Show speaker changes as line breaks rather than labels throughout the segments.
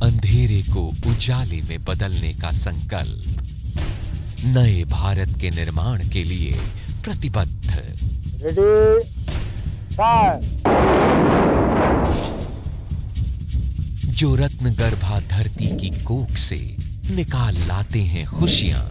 अंधेरे को उजाले में बदलने का संकल्प, नए भारत के निर्माण के लिए प्रतिबद्ध।
Ready, fire.
जो रत्न गर्भा धरती की कोख से निकाल लाते हैं खुशियां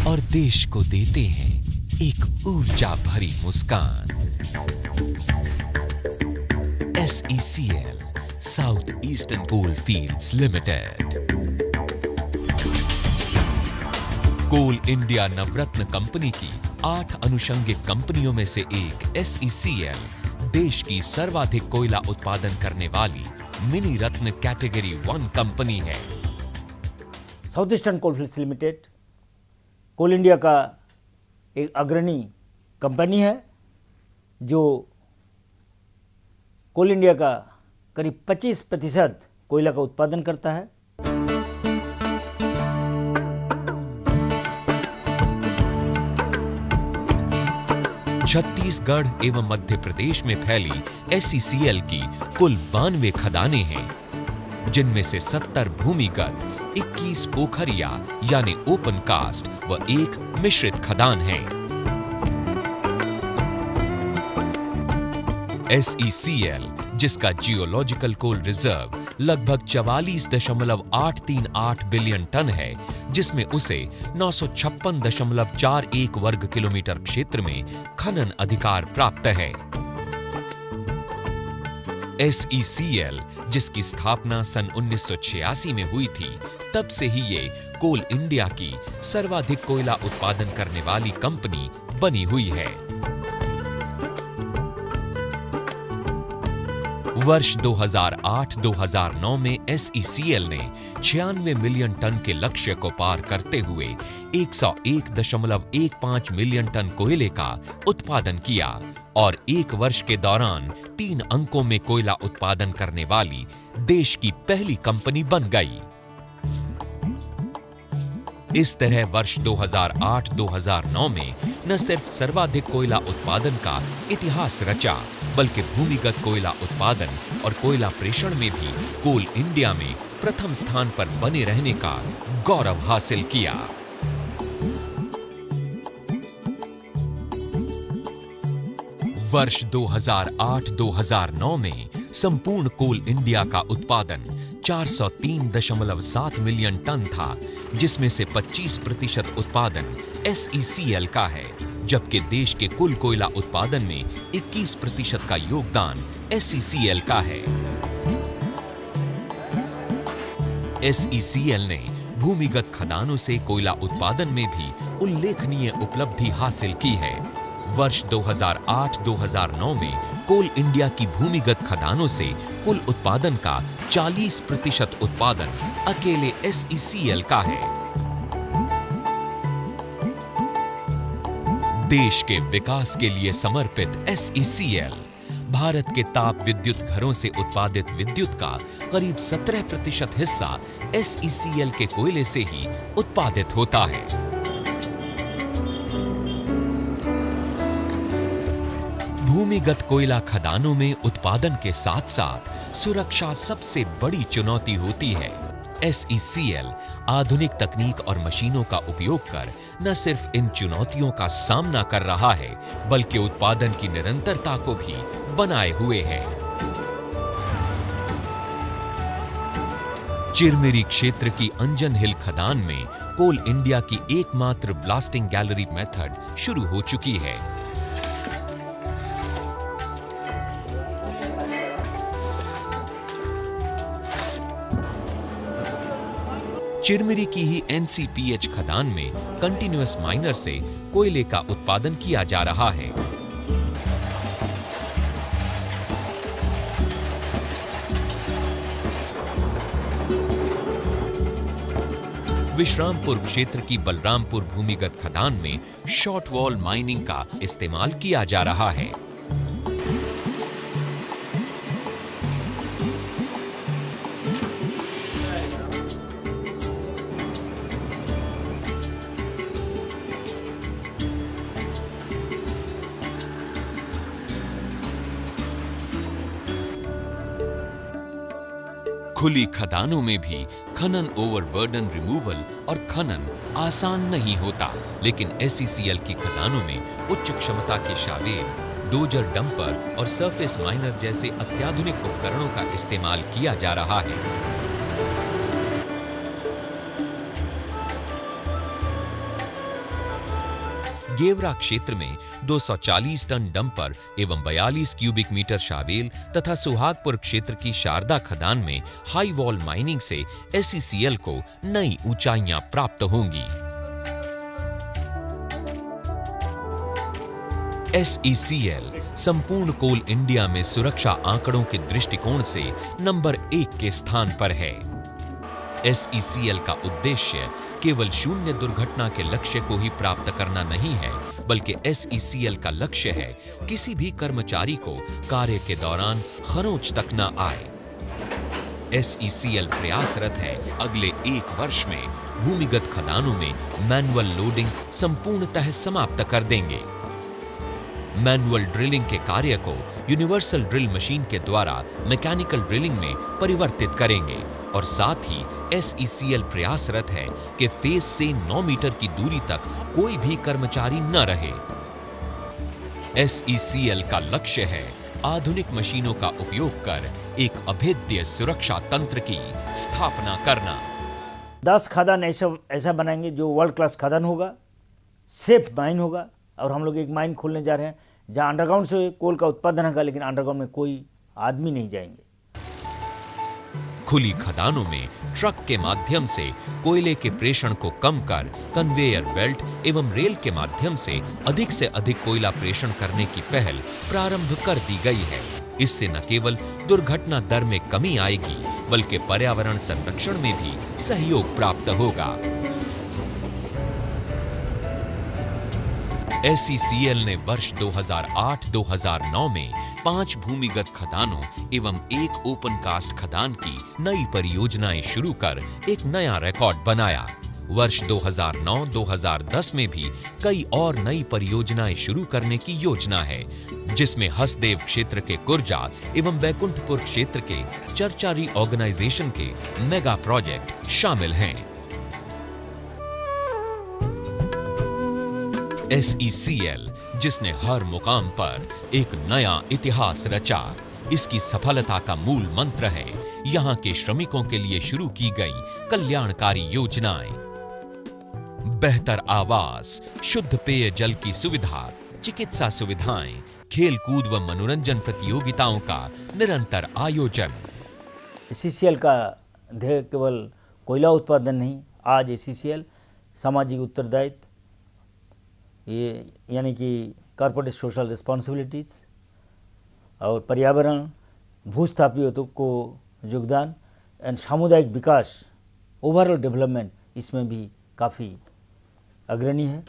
और देश को देते हैं एक ऊर्जा भरी मुस्कान। SECL south eastern coalfields limited. Coal India Navratna company की 8 अनुषंगिक कंपनियों में से एक SECL देश की सर्वाधिक कोयला उत्पादन करने वाली मिनी रत्न कैटेगरी 1 कंपनी है।
South eastern coalfields limited coal India का एक अग्रणी कंपनी है जो कोल इंडिया का करीब 25% कोयला का उत्पादन करता है।
छत्तीसगढ़ एवं मध्य प्रदेश में फैली SECL की कुल 92 खदानें हैं, जिनमें से 70 भूमिगत, 21 पोखरिया यानी ओपन कास्ट व 1 मिश्रित खदान है। SECL, जिसका जियोलॉजिकल कोल रिजर्व लगभग 44.838 बिलियन टन है, जिसमें उसे 956.41 वर्ग किलोमीटर क्षेत्र में खनन अधिकार प्राप्त है। SECL, जिसकी स्थापना सन 1986 में हुई थी, तब से ही ये कोल इंडिया की सर्वाधिक कोयला उत्पादन करने वाली कंपनी बनी हुई है। वर्ष 2008-2009 में SECL ने 96 मिलियन टन के लक्ष्य को पार करते हुए 101.15 मिलियन टन कोयले का उत्पादन किया और एक वर्ष के दौरान 3 अंकों में कोयला उत्पादन करने वाली देश की पहली कंपनी बन गई। इस तरह वर्ष 2008-2009 में न सिर्फ सर्वाधिक कोयला उत्पादन का इतिहास रचा, बल्कि भूमिगत कोयला उत्पादन और कोयला प्रेषण में भी कोल इंडिया में प्रथम स्थान पर बने रहने का गौरव हासिल किया। वर्ष 2008-2009 में संपूर्ण कोल इंडिया का उत्पादन 403.7 मिलियन टन था, जिसमें से 25% उत्पादन SECL का है, जबकि देश के कुल कोयला उत्पादन में 21% का योगदान SECL का है। SECL ने भूमिगत खदानों से कोयला उत्पादन में भी उल्लेखनीय उपलब्धि हासिल की है। वर्ष 2008-2009 में कोल इंडिया की भूमिगत खदानों से कुल उत्पादन का 40% उत्पादन अकेले SECL का है। देश के विकास के लिए समर्पित SECL भारत के ताप विद्युत घरों से उत्पादित विद्युत का करीब 17% हिस्सा SECL के कोयले से ही उत्पादित होता है। भूमिगत कोयला खदानों में उत्पादन के साथ-साथ सुरक्षा सबसे बड़ी चुनौती होती है। SECL आधुनिक तकनीक और मशीनों का उपयोग कर न सिर्फ इन चुनौतियों का सामना कर रहा है, बल्कि उत्पादन की निरंतरता को भी बनाए हुए है। चिरमिरी क्षेत्र की अंजन हिल खदान में कोल इंडिया की एकमात्र ब्लास्टिंग गैलरी मेथड शुरू हो चुकी है। चिरमिरी की ही NCPH खदान में कंटिन्यूअस माइनर से कोयले का उत्पादन किया जा रहा है। विश्रामपुर क्षेत्र की बलरामपुर भूमिगत खदान में शॉर्ट वॉल माइनिंग का इस्तेमाल किया जा रहा है। खुली खदानों में भी खनन ओवरबर्डन रिमूवल और खनन आसान नहीं होता, लेकिन SECL की खदानों में उच्च क्षमता के शावेल, डोजर डंपर और सरफेस माइनर जैसे अत्याधुनिक उपकरणों का इस्तेमाल किया जा रहा है। गेवरा क्षेत्र में 240 टन डंपर एवं 42 क्यूबिक मीटर शावेल तथा सुहागपुर क्षेत्र की शारदा खदान में हाई वॉल माइनिंग से SECL को नई ऊंचाइयां प्राप्त होंगी। SECL संपूर्ण कोल इंडिया में सुरक्षा आंकड़ों के दृष्टिकोण से नंबर 1 के स्थान पर है। SECL का उद्देश्य केवल शून्य दुर्घटना के लक्ष्य को ही प्राप्त करना नहीं है, बल्कि SECL का लक्ष्य है किसी भी कर्मचारी को कार्य के दौरान खरोंच तक न आए। SECL प्रयासरत है अगले 1 वर्ष में भूमिगत खदानों में मैनुअल लोडिंग संपूर्णतः समाप्त कर देंगे। मैनुअल ड्रिलिंग के कार्य को यूनिवर्सल ड्रिल मशीन के द्वारा मैकेनिकल ड्रिलिंग में परिवर्तित करेंगे और साथ ही SECL प्रयासरत है कि फेस से 9 मीटर की दूरी तक कोई भी कर्मचारी न रहे। SECL का लक्ष्य है आधुनिक मशीनों का उपयोग कर एक अभेद्य सुरक्षा तंत्र की स्थापना करना।
10 खदान ऐसा बनाएंगे जो वर्ल्ड क्लास खदान होगा, सेफ माइन होगा। और हम लोग एक माइन खोलने जा रहे हैं जहां अंडरग्राउंड से कोल का उत्पादन होगा, लेकिन अंडरग्राउंड में कोई आदमी नहीं जाएंगे।
खुली खदानों में ट्रक के माध्यम से कोयले के प्रेषण को कम कर कन्वेयर बेल्ट एवं रेल के माध्यम से अधिक कोयला प्रेषण करने की पहल प्रारंभ कर दी गई है। इससे न केवल दुर्घटना दर में कमी आएगी, बल्कि पर्यावरण संरक्षण में भी सहयोग प्राप्त होगा। SECL ने वर्ष 2008-2009 में 5 भूमिगत खदानों एवं 1 ओपन कास्ट खदान की नई परियोजनाएं शुरू कर एक नया रिकॉर्ड बनाया। वर्ष 2009-2010 में भी कई और नई परियोजनाएं शुरू करने की योजना है, जिसमें हसदेव क्षेत्र के कुर्जा एवं बैकुंठपुर क्षेत्र के चर्चा रीऑर्गेनाइजेशन के मेगा प्रोजेक्ट शामिल हैं। SECL जिसने हर मुकाम पर एक नया इतिहास रचा, इसकी सफलता का मूल मंत्र है यहाँ के श्रमिकों के लिए शुरू की गई कल्याणकारी योजनाएं। बेहतर आवास, शुद्ध पेयजल की सुविधा, चिकित्सा सुविधाएं, खेल कूद व मनोरंजन प्रतियोगिताओं का निरंतर आयोजन।
SECL का ध्येय केवल कोयला उत्पादन नहीं, आज SECL सामाजिक उत्तरदायित्व, ये यानी कि कॉर्पोरेट सोशल रिस्पॉन्सिबिलिटीज़ और पर्यावरण, भूस्थापितों को योगदान एंड सामुदायिक विकास, ओवरऑल डेवलपमेंट, इसमें भी काफ़ी अग्रणी है।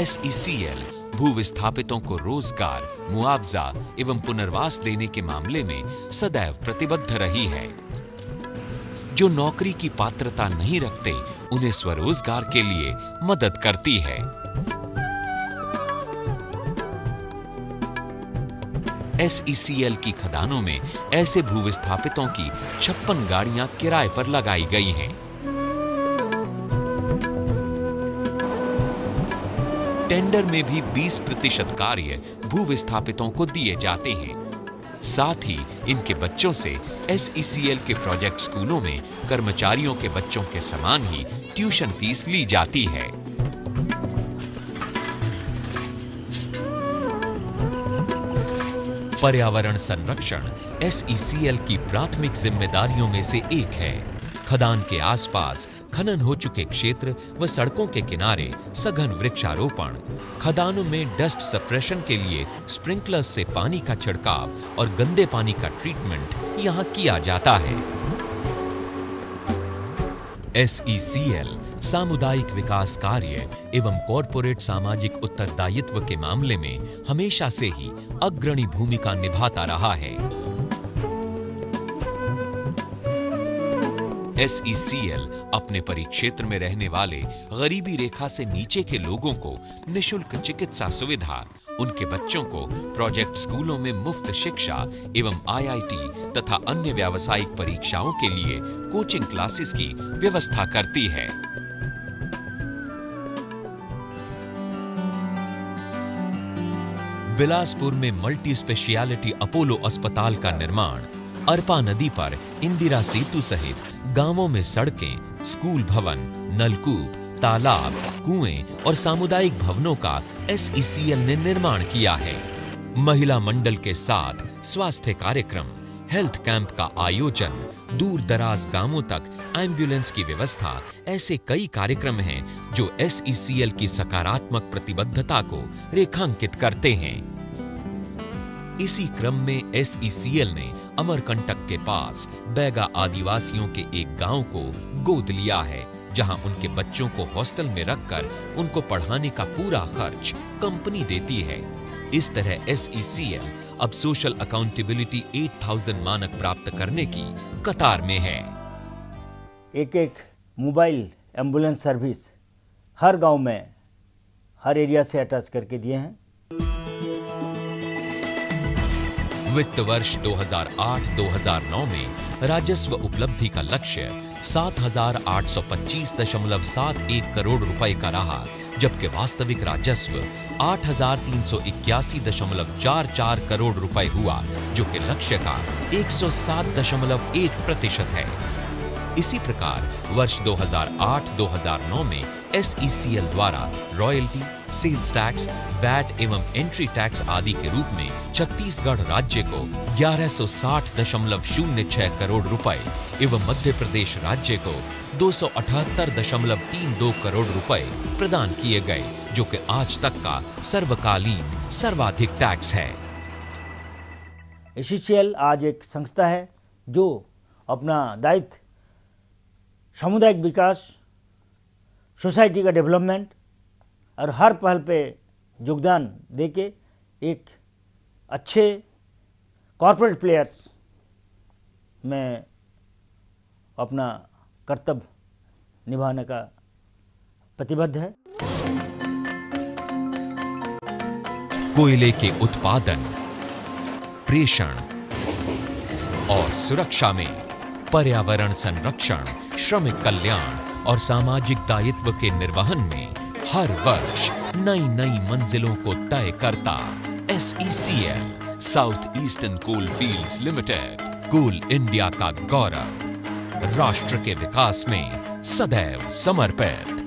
SECL भू विस्थापितों को रोजगार, मुआवजा एवं पुनर्वास देने के मामले में सदैव प्रतिबद्ध रही है। जो नौकरी की पात्रता नहीं रखते, उन्हें स्वरोजगार के लिए मदद करती है। SECL की खदानों में ऐसे भूविस्थापितों की 56 गाड़ियां किराए पर लगाई गई हैं। टेंडर में भी 20% कार्य भूविस्थापितों को दिए जाते हैं। साथ ही इनके बच्चों से SECL के प्रोजेक्ट स्कूलों में कर्मचारियों के बच्चों के समान ही ट्यूशन फीस ली जाती है। पर्यावरण संरक्षण SECL की प्राथमिक जिम्मेदारियों में से एक है। खदान के आसपास खनन हो चुके क्षेत्र व सड़कों के किनारे सघन वृक्षारोपण, खदानों में डस्ट सप्रेशन के लिए स्प्रिंकलर्स से पानी का छिड़काव और गंदे पानी का ट्रीटमेंट यहां किया जाता है। SECL सामुदायिक विकास कार्य एवं कॉरपोरेट सामाजिक उत्तरदायित्व के मामले में हमेशा से ही अग्रणी भूमिका निभाता रहा है। SECL अपने परिक्षेत्र में रहने वाले गरीबी रेखा से नीचे के लोगों को निशुल्क चिकित्सा सुविधा, उनके बच्चों को प्रोजेक्ट स्कूलों में मुफ्त शिक्षा एवं IIT तथा अन्य व्यावसायिक परीक्षाओं के लिए कोचिंग क्लासेस की व्यवस्था करती है। बिलासपुर में मल्टी स्पेशियलिटी अपोलो अस्पताल का निर्माण, अरपा नदी पर इंदिरा सेतु सहित गांवों में सड़कें, स्कूल भवन, नलकूप, तालाब, कुएं और सामुदायिक भवनों का SECL ने निर्माण किया है। महिला मंडल के साथ स्वास्थ्य कार्यक्रम, हेल्थ कैंप का आयोजन, दूर दराज गांवों तक एम्बुलेंस की व्यवस्था, ऐसे कई कार्यक्रम हैं जो SECL की सकारात्मक प्रतिबद्धता को रेखांकित करते हैं। इसी क्रम में SECL ने अमरकंटक के पास बैगा आदिवासियों के एक गांव को गोद लिया है, जहां उनके बच्चों को हॉस्टल में रखकर उनको पढ़ाने का पूरा खर्च कंपनी देती है। इस तरह SECL अब सोशल अकाउंटेबिलिटी 8000 मानक प्राप्त करने की कतार में है।
एक मोबाइल एम्बुलेंस सर्विस हर गांव में, हर एरिया से अटैच करके दिए हैं।
वित्त वर्ष 2008-2009 में राजस्व उपलब्धि का लक्ष्य 7,825.71 करोड़ रुपए का रहा, जबकि वास्तविक राजस्व 8,381.44 करोड़ रुपए हुआ, जो कि लक्ष्य का 107.1% है। इसी प्रकार वर्ष 2008-2009 में SECL द्वारा रॉयल्टी, सेल्स टैक्स, वैट एवं एंट्री टैक्स आदि के रूप में छत्तीसगढ़ राज्य को 1160.06 करोड़ रुपए एवं मध्य प्रदेश राज्य को 278.32 करोड़ रुपए प्रदान किए गए, जो कि आज तक का सर्वकालीन सर्वाधिक टैक्स है।
SECL आज एक संस्था है जो अपना दायित्व सामुदायिक विकास, सोसाइटी का डेवलपमेंट और हर पहल पे योगदान देके एक अच्छे कॉर्पोरेट प्लेयर्स में अपना कर्तव्य निभाने का प्रतिबद्ध है।
कोयले के उत्पादन, प्रेषण और सुरक्षा में पर्यावरण संरक्षण, श्रमिक कल्याण और सामाजिक दायित्व के निर्वहन में हर वर्ष नई नई मंजिलों को तय करता SECL, साउथ ईस्टर्न कोल फील्ड्स लिमिटेड, कोल इंडिया का गौरव, राष्ट्र के विकास में सदैव समर्पित।